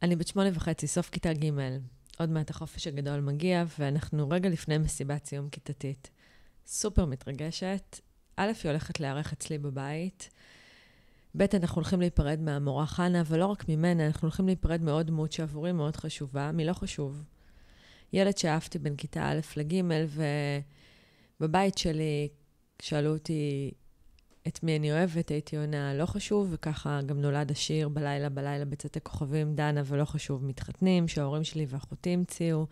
אני בת 8.5, סוף כיתה ג', עוד מעט החופש הגדול מגיע, ואנחנו רגע לפני מסיבת סיום כיתתית. סופר מתרגשת. א', היא הולכת לארח אצלי בבית. ב', אנחנו הולכים להיפרד מהמורה חנה, אבל לא רק ממנה, אנחנו הולכים להיפרד מאוד דמות שעבורי מאוד חשובה, מי לא חשוב. ילד שאהבתי בין כיתה א' לג', ובבית שלי שאלו אותי את מי אני אוהבת, הייתי עונה לא חשוב, וככה גם נולד השיר בלילה בצאתי כוכבים דנה, ולא חשוב מתחתנים, שההורים שלי ואחותי המציאו,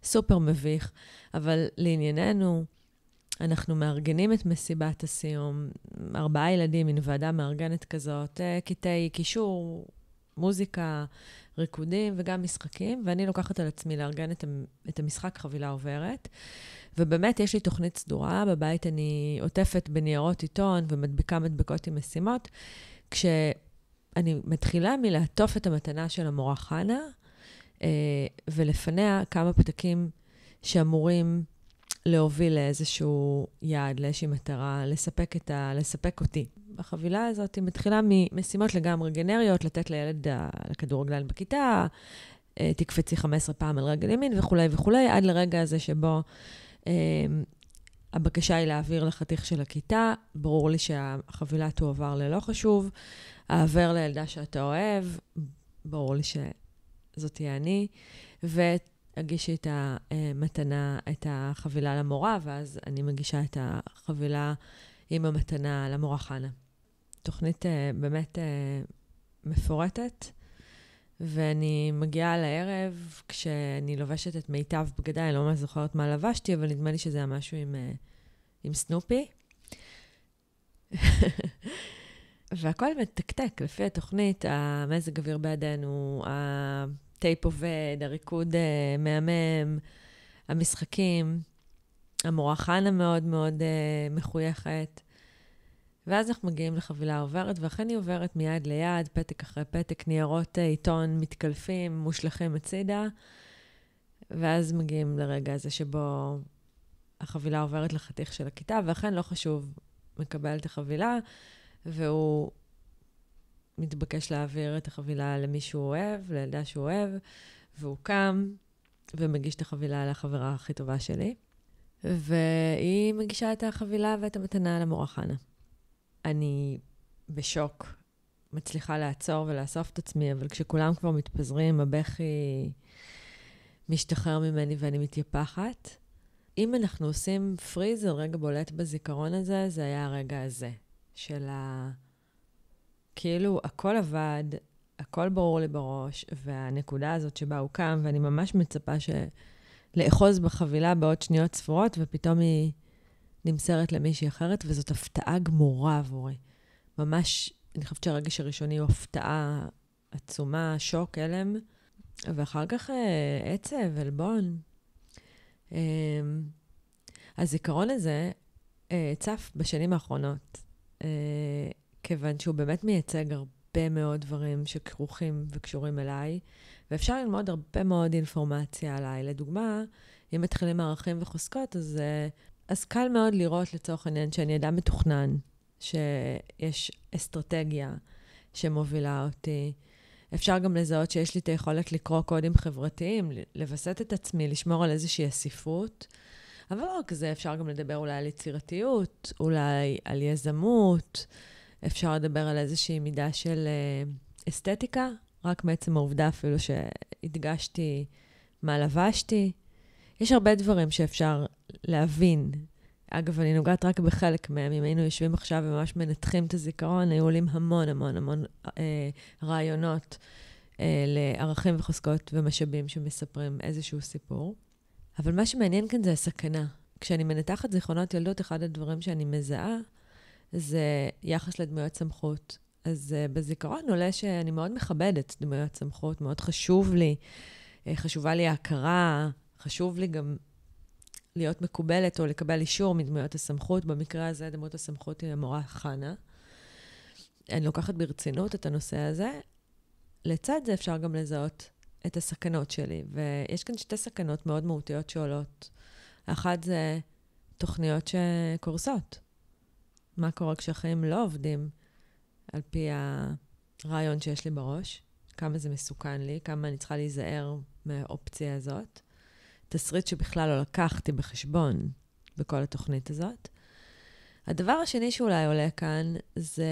סופר מביך, אבל לענייננו, אנחנו מארגנים את מסיבת הסיום, 4 ילדים, מין ועדה מארגנת כזאת, קטעי קישור, מוזיקה, ריקודים וגם משחקים, ואני לוקחת על עצמי לארגן את המשחק חבילה עוברת, ובאמת יש לי תוכנית סדורה, בבית אני עוטפת בניירות עיתון ומדביקה מדבקות עם משימות, כשאני מתחילה מלעטוף את המתנה של המורה חנה, ולפניה כמה פתקים שאמורים להוביל לאיזשהו יעד, לאיזושהי מטרה, לספק אותי. החבילה הזאת היא מתחילה ממשימות לגמרי גנריות, לתת לילד לכדורגלן בכיתה, תקפצי 15 פעם על רגל ימין וכו' וכו', עד לרגע הזה שבו הבקשה היא להעביר לחתיך של הכיתה, ברור לי שהחבילה תועבר ללא חשוב, העבר לילדה שאתה אוהב, ברור לי שזאת תהיה אני, אגישי את המתנה, את החבילה למורה, ואז אני מגישה את החבילה עם המתנה למורה חנה. תוכנית באמת מפורטת, ואני מגיעה לערב כשאני לובשת את מיטב בגדיי, אני לא ממש זוכרת מה לבשתי, אבל נדמה לי שזה היה משהו עם סנופי. והכל מתקתק, לפי התוכנית, המזג אוויר בידינו, טייפ עובד, הריקוד מהמם, המשחקים, המורה חנה מאוד מאוד מחויכת. ואז אנחנו מגיעים לחבילה עוברת, ואכן היא עוברת מיד ליד, פתק אחרי פתק, ניירות עיתון מתקלפים, מושלחים הצידה, ואז מגיעים לרגע הזה שבו החבילה עוברת לחתיך של הכיתה, ואכן לא חשוב, מקבל את החבילה, והוא מתבקש להעביר את החבילה למי שהוא אוהב, לילדה שהוא אוהב, והוא קם ומגיש את החבילה לחברה הכי טובה שלי, והיא מגישה את החבילה ואת המתנה למורה חנה. אני בשוק, מצליחה לעצור ולאסוף את עצמי, אבל כשכולם כבר מתפזרים, הבכי משתחרר ממני ואני מתייפחת. אם אנחנו עושים פריז, רגע בולט בזיכרון הזה, זה היה הרגע הזה, של כאילו הכל עבד, הכל ברור לי בראש, והנקודה הזאת שבה הוא קם, ואני ממש מצפה לאחוז בחבילה בעוד שניות ספורות, ופתאום היא נמסרת למישהי אחרת, וזאת הפתעה גמורה עבורי. ממש, אני חושבת שהרגש הראשוני הוא הפתעה עצומה, שוק, אלם, ואחר כך עצב, אלבון. הזיכרון הזה צף בשנים האחרונות, כיוון שהוא באמת מייצג הרבה מאוד דברים שכרוכים וקשורים אליי, ואפשר ללמוד הרבה מאוד אינפורמציה עליי. לדוגמה, אם מתחילים מערכים וחוזקות, אז קל מאוד לראות לצורך העניין שאני אדם מתוכנן, שיש אסטרטגיה שמובילה אותי. אפשר גם לזהות שיש לי את היכולת לקרוא קודים חברתיים, לבסט את עצמי, לשמור על איזושהי אסיפות, אבל לא רק זה, אפשר גם לדבר אולי על יצירתיות, אולי על יזמות, אפשר לדבר על איזושהי מידה של אסתטיקה, רק מעצם העובדה אפילו שהדגשתי מה לבשתי. יש הרבה דברים שאפשר להבין. אגב, אני נוגעת רק בחלק מהם. אם היינו יושבים עכשיו וממש מנתחים את הזיכרון, היו עולים המון המון המון רעיונות לערכים וחוזקות ומשאבים שמספרים איזשהו סיפור. אבל מה שמעניין כאן זה הסכנה. כשאני מנתחת זיכרונות ילדות, אחד הדברים שאני מזהה, זה יחס לדמויות סמכות. אז בזיכרון עולה שאני מאוד מכבדת דמויות סמכות, מאוד חשובה לי ההכרה, חשוב לי גם להיות מקובלת או לקבל אישור מדמויות הסמכות. במקרה הזה דמות הסמכות היא המורה חנה. אני לוקחת ברצינות את הנושא הזה. לצד זה אפשר גם לזהות את הסכנות שלי, ויש כאן 2 סכנות מאוד מהותיות שעולות. האחת זה תוכניות שקורסות. מה קורה כשהחיים לא עובדים על פי הרעיון שיש לי בראש? כמה זה מסוכן לי, כמה אני צריכה להיזהר מהאופציה הזאת. תסריט שבכלל לא לקחתי בחשבון בכל התוכנית הזאת. הדבר השני שאולי עולה כאן, זה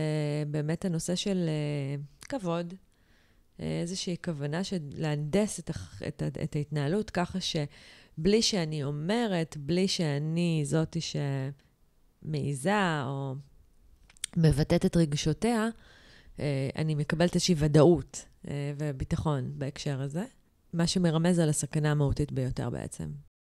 באמת הנושא של כבוד. איזושהי כוונה של להנדס את ההתנהלות, ככה שבלי שאני אומרת, בלי שאני זאתי שמעיזה או מבטאת את רגשותיה, אני מקבלת איזושהי ודאות וביטחון בהקשר הזה, מה שמרמז על הסכנה המהותית ביותר בעצם.